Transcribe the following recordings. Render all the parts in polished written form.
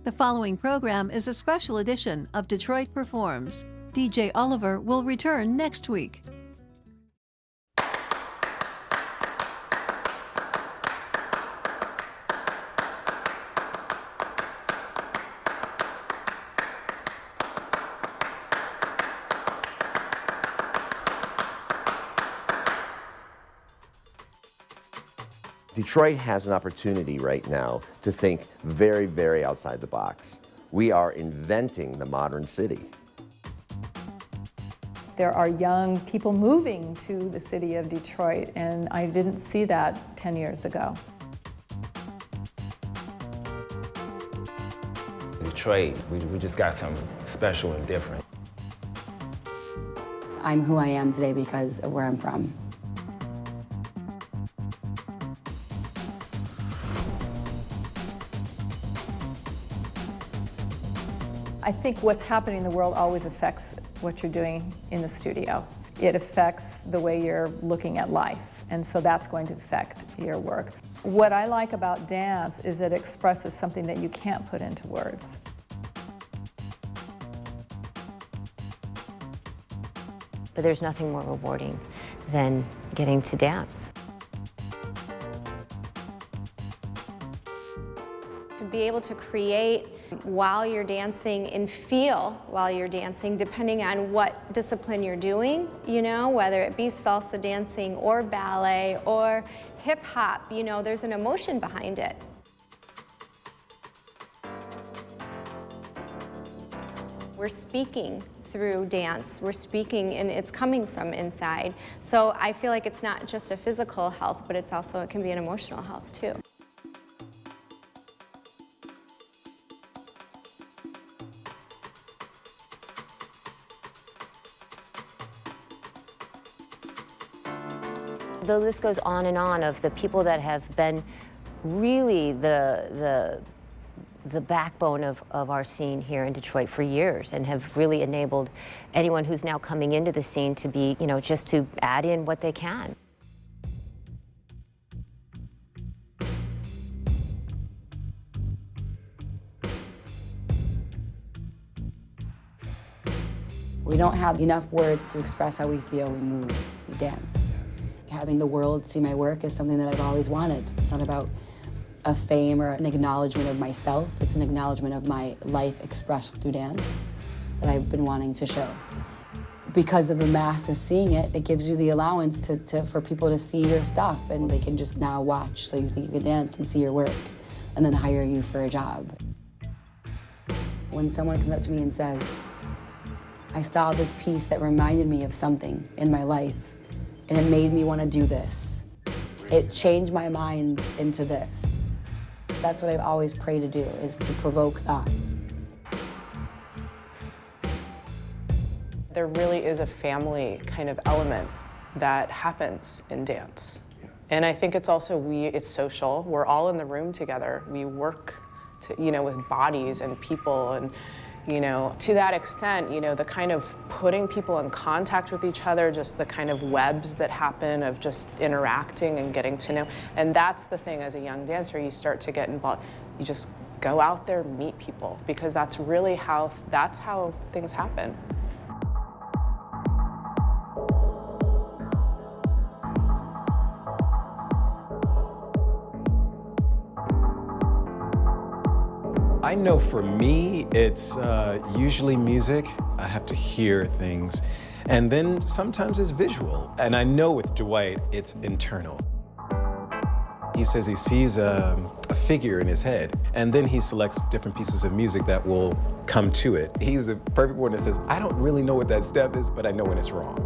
The following program is a special edition of Detroit Performs. DJ Oliver will return next week. Detroit has an opportunity right now to think very, very outside the box. We are inventing the modern city. There are young people moving to the city of Detroit, and I didn't see that 10 years ago. Detroit, we just got something special and different. I'm who I am today because of where I'm from. I think what's happening in the world always affects what you're doing in the studio. It affects the way you're looking at life, and so that's going to affect your work. What I like about dance is it expresses something that you can't put into words. But there's nothing more rewarding than getting to dance. To be able to create while you're dancing and feel while you're dancing, depending on what discipline you're doing, you know, whether it be salsa dancing or ballet or hip hop, you know, there's an emotion behind it. We're speaking through dance, we're speaking and it's coming from inside. So I feel like it's not just a physical health, but it's also, it can be an emotional health too. The list goes on and on of the people that have been really the backbone of our scene here in Detroit for years and have really enabled anyone who's now coming into the scene to be, you know, just to add in what they can. We don't have enough words to express how we feel, we move, we dance. Having the world see my work is something that I've always wanted. It's not about a fame or an acknowledgement of myself. It's an acknowledgement of my life expressed through dance that I've been wanting to show. Because of the masses seeing it, it gives you the allowance for people to see your stuff, and they can just now watch so you think you can dance and see your work and then hire you for a job. When someone comes up to me and says, I saw this piece that reminded me of something in my life, and it made me want to do this. It changed my mind into this. That's what I've always prayed to do, is to provoke thought. There really is a family kind of element that happens in dance. And I think it's also, it's social. We're all in the room together. We work with bodies and people, and to that extent, the kind of putting people in contact with each other, just the kind of webs that happen of just interacting and getting to know. And that's the thing, as a young dancer, you start to get involved. You just go out there, meet people, because that's really how things happen. I know for me, it's usually music. I have to hear things. And then sometimes it's visual. And I know with Dwight, it's internal. He says he sees a figure in his head, and then he selects different pieces of music that will come to it. He's the perfect one that says, I don't really know what that step is, but I know when it's wrong.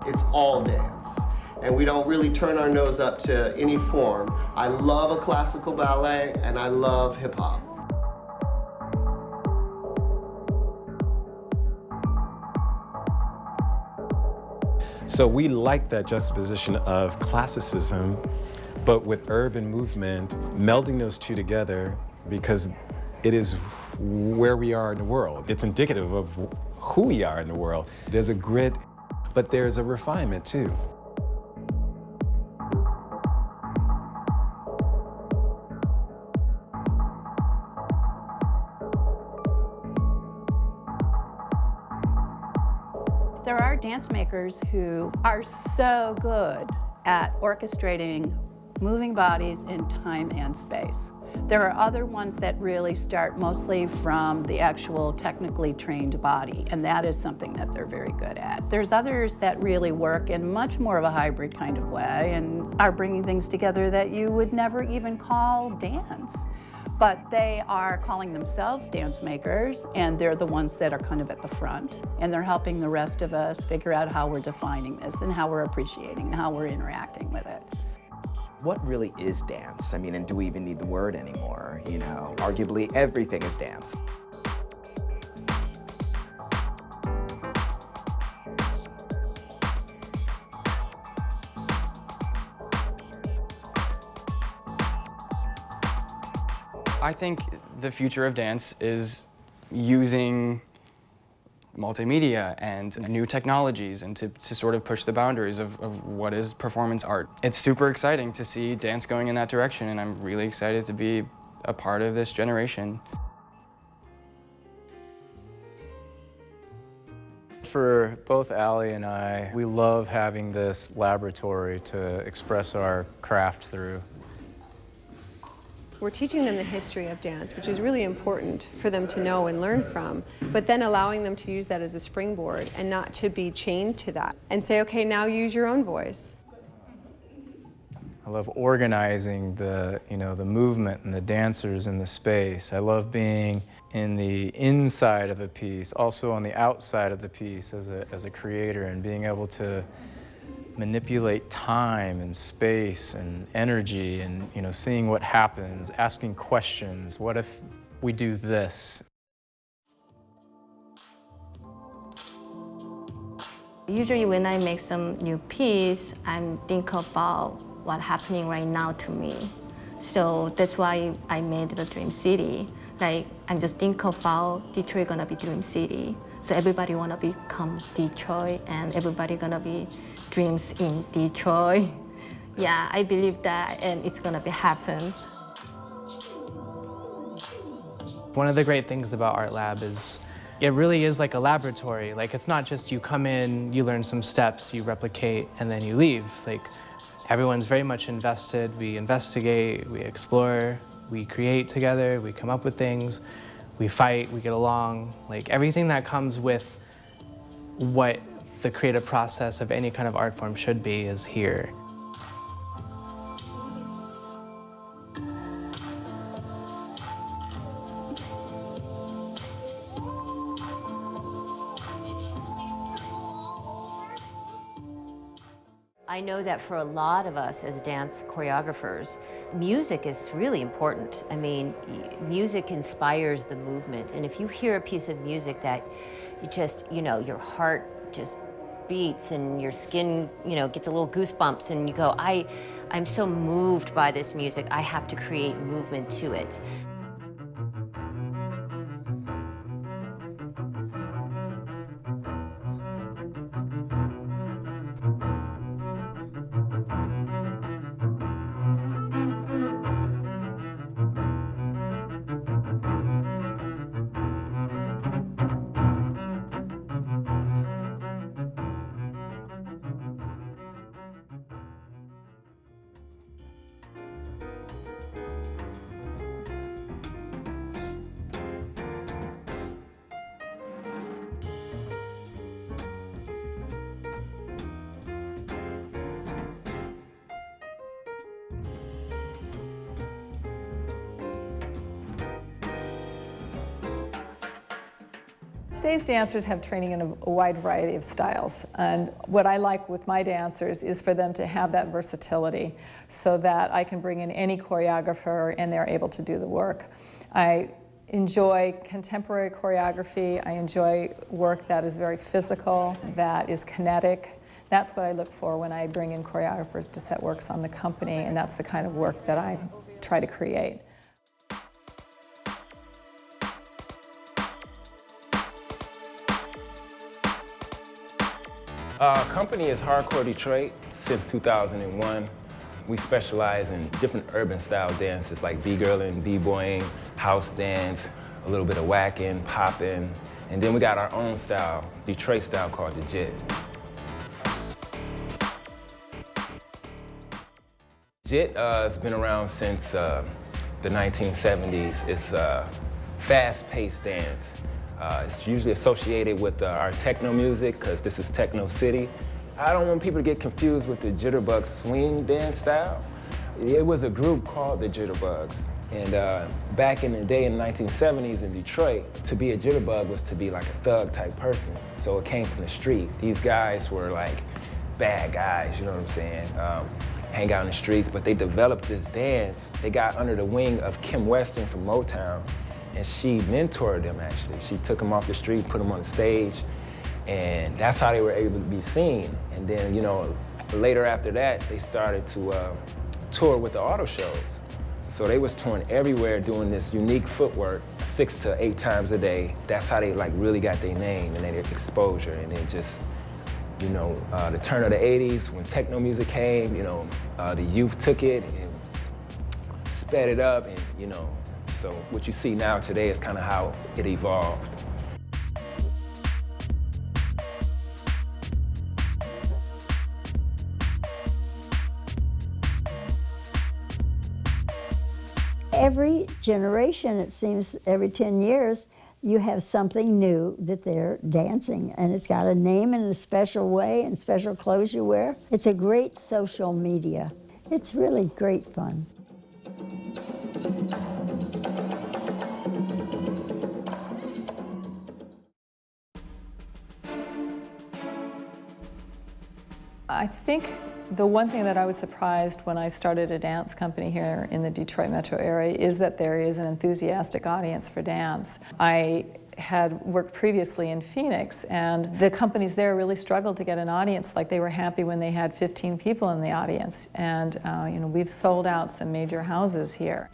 It's all dance. And we don't really turn our nose up to any form. I love a classical ballet, and I love hip hop. So we like that juxtaposition of classicism, but with urban movement, melding those two together, because it is where we are in the world. It's indicative of who we are in the world. There's a grit, but there's a refinement too. There are dance makers who are so good at orchestrating moving bodies in time and space. There are other ones that really start mostly from the actual technically trained body, and that is something that they're very good at. There's others that really work in much more of a hybrid kind of way and are bringing things together that you would never even call dance. But they are calling themselves dance makers, and they're the ones that are kind of at the front, and they're helping the rest of us figure out how we're defining this and how we're appreciating and how we're interacting with it. What really is dance? I mean, and do we even need the word anymore? You know, arguably everything is dance. I think the future of dance is using multimedia and new technologies and to sort of push the boundaries of what is performance art. It's super exciting to see dance going in that direction, and I'm really excited to be a part of this generation. For both Allie and I, we love having this laboratory to express our craft through. We're teaching them the history of dance, which is really important for them to know and learn from, but then allowing them to use that as a springboard and not to be chained to that and say, okay, now use your own voice. I love organizing the movement and the dancers in the space. I love being in the inside of a piece, also on the outside of the piece as a creator, and being able to manipulate time and space and energy and seeing what happens, asking questions. What if we do this? Usually when I make some new piece, I'm thinking about what's happening right now to me. So that's why I made the Dream City. Like, I'm just thinking about Detroit gonna be Dream City. So everybody wanna become Detroit, and everybody gonna be dreams in Detroit. Yeah, I believe that, and it's gonna happen. One of the great things about ArtLab is it really is like a laboratory. Like, it's not just you come in, you learn some steps, you replicate, and then you leave. Like, everyone's very much invested. We investigate, we explore, we create together, we come up with things, we fight, we get along. Like, everything that comes with what the creative process of any kind of art form should be is here. I know that for a lot of us as dance choreographers, music is really important. I mean, music inspires the movement. And if you hear a piece of music that you just, your heart just beats and your skin, gets a little goosebumps, and you go, I'm so moved by this music, I have to create movement to it. Today's dancers have training in a wide variety of styles, and what I like with my dancers is for them to have that versatility so that I can bring in any choreographer and they're able to do the work. I enjoy contemporary choreography. I enjoy work that is very physical, that is kinetic. That's what I look for when I bring in choreographers to set works on the company, and that's the kind of work that I try to create. Our company is Hardcore Detroit since 2001. We specialize in different urban style dances like b-girling, b-boying, house dance, a little bit of whacking, popping, And then we got our own style, Detroit style, called the JIT. JIT has been around since the 1970s. It's a fast-paced dance. It's usually associated with our techno music, because this is Techno City. I don't want people to get confused with the Jitterbug swing dance style. It was a group called the Jitterbugs. And back in the day in the 1970s in Detroit, to be a Jitterbug was to be like a thug type person. So it came from the street. These guys were like bad guys, you know what I'm saying? Hang out in the streets, but they developed this dance. They got under the wing of Kim Weston from Motown, and she mentored them actually. She took them off the street, put them on the stage, and that's how they were able to be seen. And then, you know, later after that, they started to tour with the auto shows. So they was touring everywhere doing this unique footwork 6 to 8 times a day. That's how they like really got their name and their exposure. And then just, you know, the turn of the 80s when techno music came, you know, the youth took it and sped it up, and you know, so what you see now today is kind of how it evolved. Every generation, it seems, every 10 years, you have something new that they're dancing, and it's got a name in a special way and special clothes you wear. It's a great social media. It's really great fun. I think the one thing that I was surprised when I started a dance company here in the Detroit metro area is that there is an enthusiastic audience for dance. I had worked previously in Phoenix, and the companies there really struggled to get an audience. Like, they were happy when they had 15 people in the audience, and you know, we've sold out some major houses here.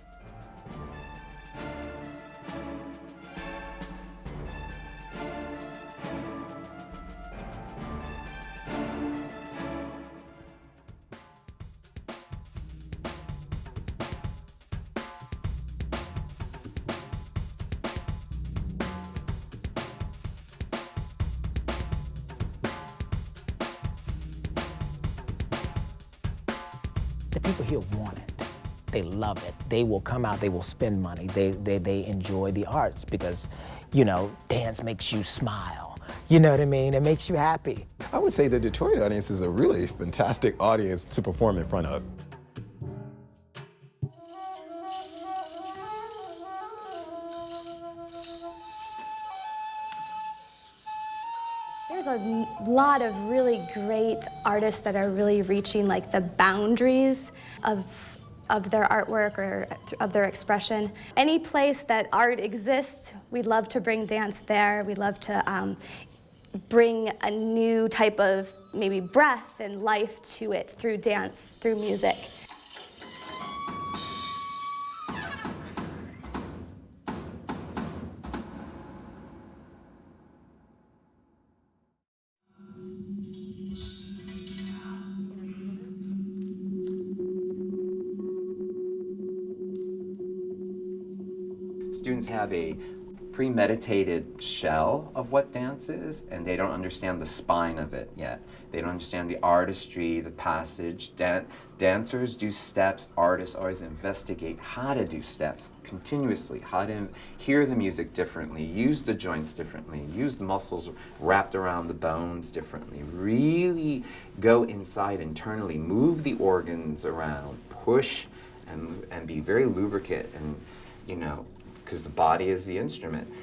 The people here want it. They love it. They will come out, they will spend money. They enjoy the arts because, you know, dance makes you smile. You know what I mean? It makes you happy. I would say the Detroit audience is a really fantastic audience to perform in front of. There's a lot of really great artists that are really reaching like the boundaries of their artwork or of their expression. Any place that art exists, we'd love to bring dance there. We'd love to bring a new type of maybe breath and life to it through dance, through music. Students have a premeditated shell of what dance is, and they don't understand the spine of it yet. They don't understand the artistry, the passage. Dancers do steps. Artists always investigate how to do steps continuously, how to hear the music differently, use the joints differently, use the muscles wrapped around the bones differently, really go inside internally, move the organs around, push, and be very lubricant, and, you know, because the body is the instrument.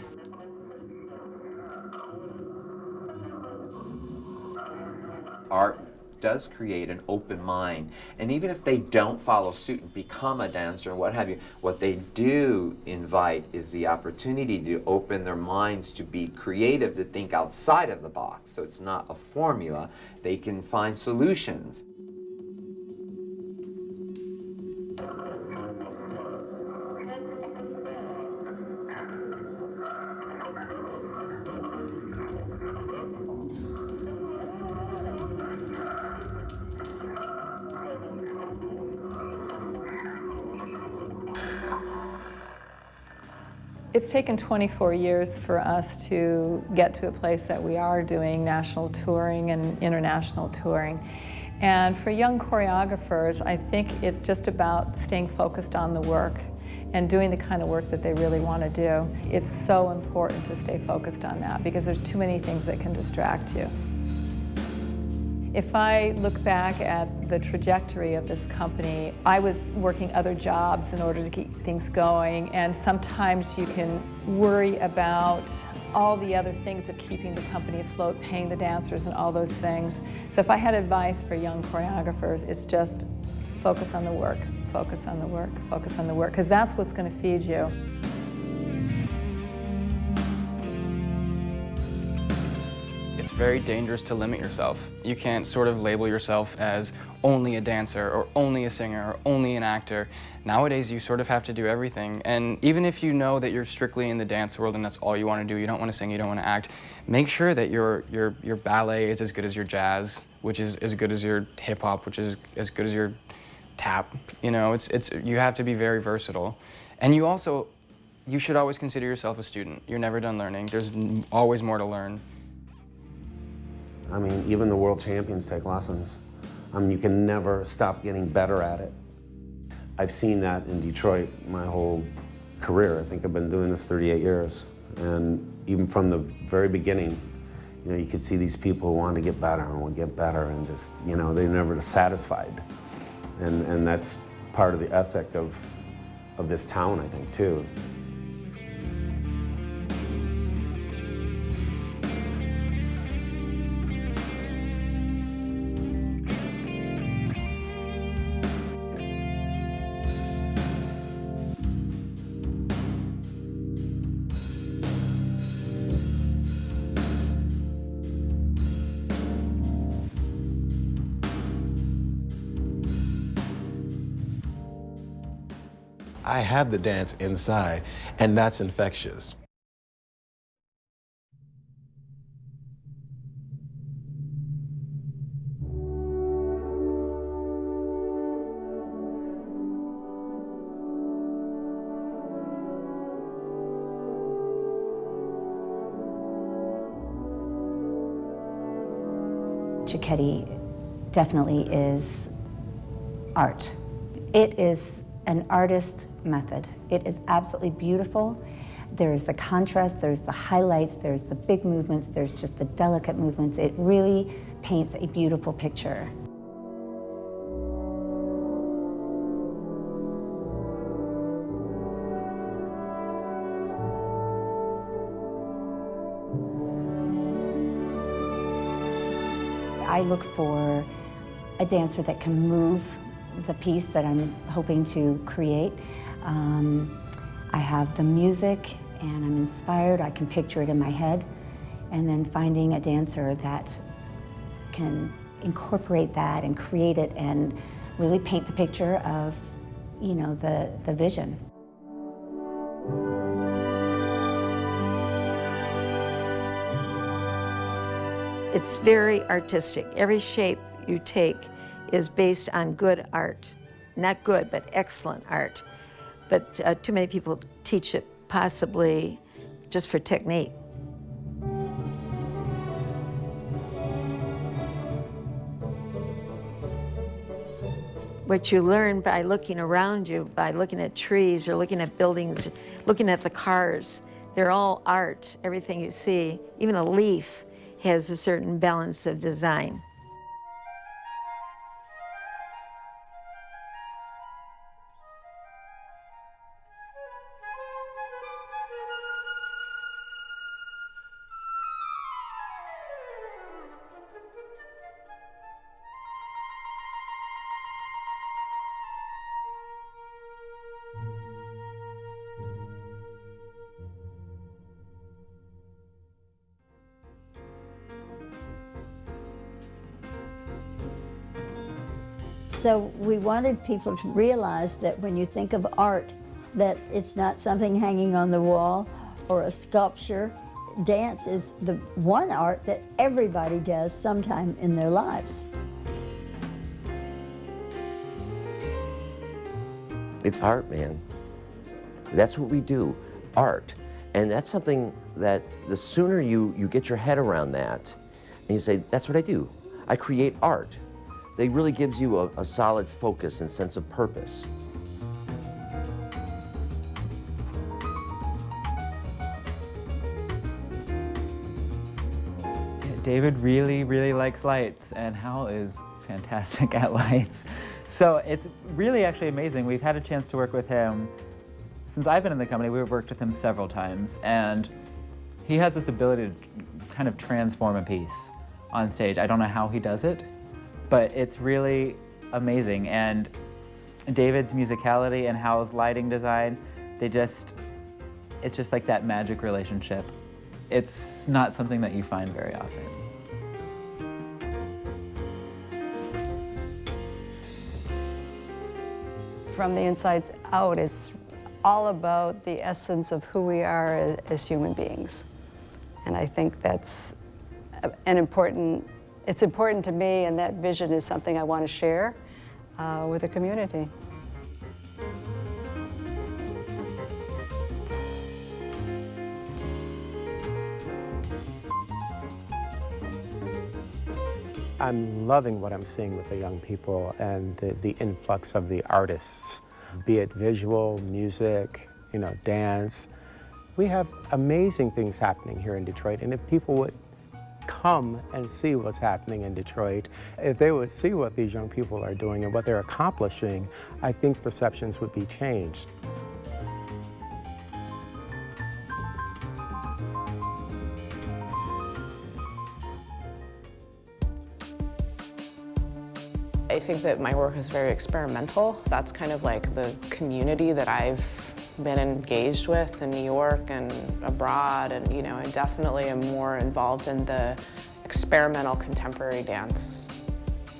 Art does create an open mind, and even if they don't follow suit and become a dancer or what have you, what they do invite is the opportunity to open their minds to be creative, to think outside of the box. So it's not a formula. They can find solutions. It's taken 24 years for us to get to a place that we are doing national touring and international touring. And for young choreographers, I think it's just about staying focused on the work and doing the kind of work that they really want to do. It's so important to stay focused on that because there's too many things that can distract you. If I look back at the trajectory of this company, I was working other jobs in order to keep things going, and sometimes you can worry about all the other things of keeping the company afloat, paying the dancers and all those things. So if I had advice for young choreographers, it's just focus on the work, focus on the work, focus on the work, because that's what's going to feed you. It's very dangerous to limit yourself. You can't sort of label yourself as only a dancer or only a singer or only an actor. Nowadays, you sort of have to do everything. And even if you know that you're strictly in the dance world and that's all you want to do, you don't want to sing, you don't want to act, make sure that your ballet is as good as your jazz, which is as good as your hip hop, which is as good as your tap. You know, you have to be very versatile. And you should always consider yourself a student. You're never done learning. There's always more to learn. I mean, even the world champions take lessons. You can never stop getting better at it. I've seen that in Detroit my whole career. I think I've been doing this 38 years. And even from the very beginning, you know, you could see these people who want to get better and would get better and just, you know, they're never satisfied. And that's part of the ethic of this town, I think, too. I have the dance inside, and that's infectious. Cicchetti definitely is art. It is an artist method. It is absolutely beautiful. There's the contrast, there's the highlights, there's the big movements, there's just the delicate movements. It really paints a beautiful picture. I look for a dancer that can move the piece that I'm hoping to create. I have the music and I'm inspired, I can picture it in my head, and then finding a dancer that can incorporate that and create it and really paint the picture of, you know, the vision. It's very artistic. Every shape you take is based on good art. Not good, but excellent art. But too many people teach it possibly just for technique. What you learn by looking around you, by looking at trees or looking at buildings, looking at the cars, they're all art, everything you see. Even a leaf has a certain balance of design. So we wanted people to realize that when you think of art, that it's not something hanging on the wall or a sculpture. Dance is the one art that everybody does sometime in their lives. It's art, man. That's what we do, art. And that's something that the sooner you get your head around that, and you say, that's what I do. I create art. It really gives you a solid focus and sense of purpose. David really likes lights, and Hal is fantastic at lights. So it's really actually amazing. We've had a chance to work with him. Since I've been in the company, we've worked with him several times, and he has this ability to kind of transform a piece on stage. I don't know how he does it, but it's really amazing. And David's musicality and Hal's lighting design, it's just like that magic relationship. It's not something that you find very often. From the inside out, it's all about the essence of who we are as human beings. And I think that's it's important to me, and that vision is something I want to share with the community. I'm loving what I'm seeing with the young people and the influx of the artists, be it visual, music, dance. We have amazing things happening here in Detroit, and if people would come and see what's happening in Detroit, if they would see what these young people are doing and what they're accomplishing, I think perceptions would be changed. I think that my work is very experimental. That's kind of like the community that I've been engaged with in New York and abroad, and I definitely am more involved in the experimental contemporary dance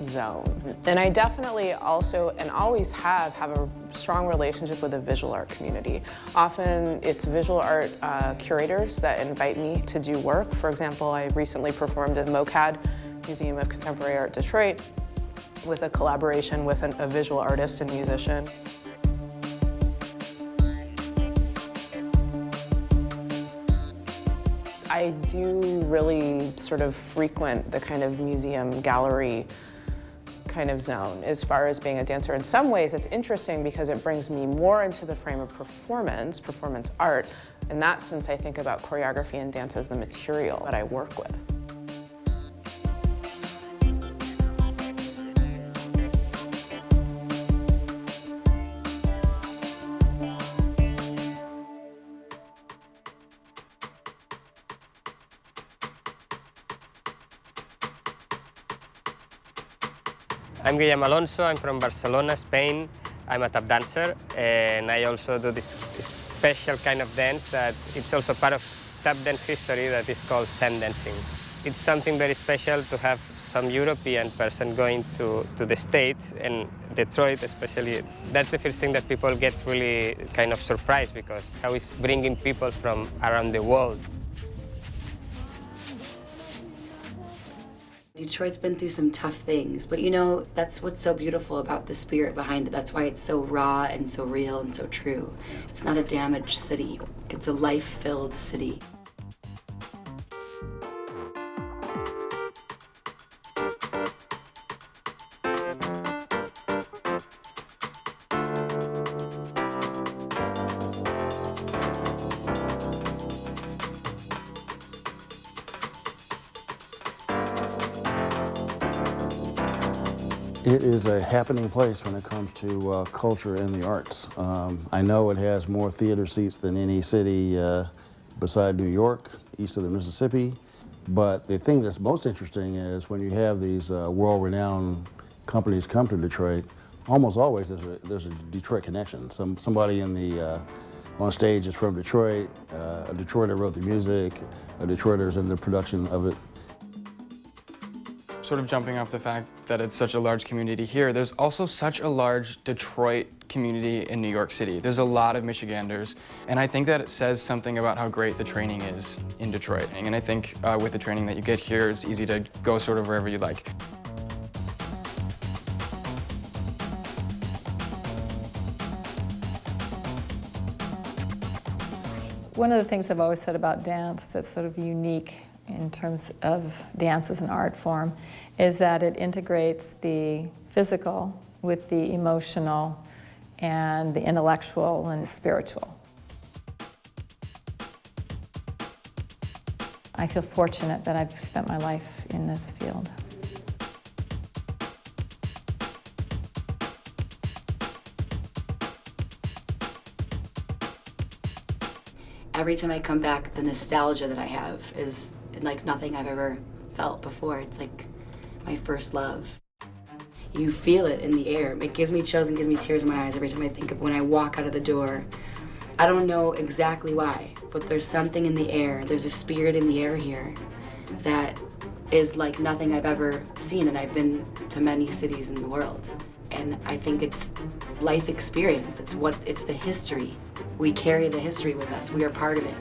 zone. And I definitely also, and always have a strong relationship with the visual art community. Often it's visual art curators that invite me to do work. For example, I recently performed at MoCAD, Museum of Contemporary Art, Detroit, with a collaboration with a visual artist and musician. I do really sort of frequent the kind of museum gallery kind of zone as far as being a dancer. In some ways it's interesting because it brings me more into the frame of performance art. In that sense, I think about choreography and dance as the material that I work with. I'm Guillermo Alonso, I'm from Barcelona, Spain. I'm a tap dancer, and I also do this special kind of dance that it's also part of tap dance history that is called sand dancing. It's something very special to have some European person going to the States, and Detroit especially. That's the first thing that people get really kind of surprised, because how it's bringing people from around the world. Detroit's been through some tough things, but that's what's so beautiful about the spirit behind it. That's why it's so raw and so real and so true. It's not a damaged city. It's a life-filled city. It is a happening place when it comes to culture and the arts. I know it has more theater seats than any city beside New York, east of the Mississippi. But the thing that's most interesting is when you have these world-renowned companies come to Detroit, almost always there's a Detroit connection. Somebody on stage is from Detroit, a Detroiter wrote the music, a Detroiter's in the production of it. Sort of jumping off the fact that it's such a large community here, there's also such a large Detroit community in New York City. There's a lot of Michiganders, and I think that it says something about how great the training is in Detroit. And I think with the training that you get here, it's easy to go sort of wherever you like. One of the things I've always said about dance that's sort of unique in terms of dance as an art form is that it integrates the physical with the emotional and the intellectual and the spiritual. I feel fortunate that I've spent my life in this field. Every time I come back, the nostalgia that I have is like nothing I've ever felt before. It's like my first love. You feel it in the air. It gives me chills and gives me tears in my eyes every time I think of when I walk out of the door. I don't know exactly why, but there's something in the air. There's a spirit in the air here that is like nothing I've ever seen, and I've been to many cities in the world. And I think it's life experience. It's the history. We carry the history with us. We are part of it.